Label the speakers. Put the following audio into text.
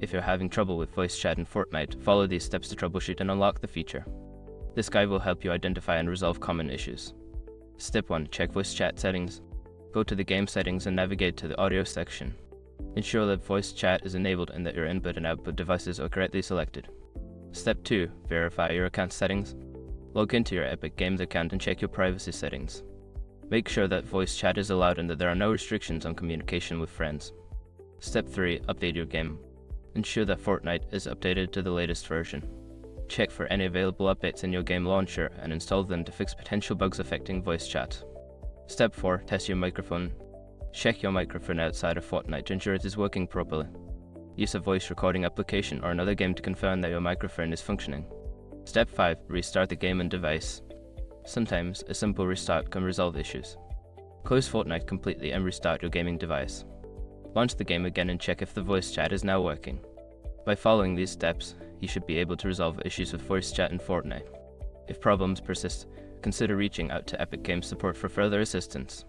Speaker 1: If you're having trouble with voice chat in Fortnite, follow these steps to troubleshoot and unlock the feature. This guide will help you identify and resolve common issues. Step 1. Check voice chat settings. Go to the game settings and navigate to the audio section. Ensure that voice chat is enabled and that your input and output devices are correctly selected. Step 2. Verify your account settings. Log into your Epic Games account and check your privacy settings. Make sure that voice chat is allowed and that there are no restrictions on communication with friends. Step 3. Update your game. Ensure that Fortnite is updated to the latest version. Check for any available updates in your game launcher and install them to fix potential bugs affecting voice chat. Step 4. Test your microphone. Check your microphone outside of Fortnite to ensure it is working properly. Use a voice recording application or another game to confirm that your microphone is functioning. Step 5. Restart the game and device. Sometimes a simple restart can resolve issues. Close Fortnite completely and restart your gaming device. Launch the game again and check if the voice chat is now working. By following these steps, you should be able to resolve issues with voice chat in Fortnite. If problems persist, consider reaching out to Epic Games support for further assistance.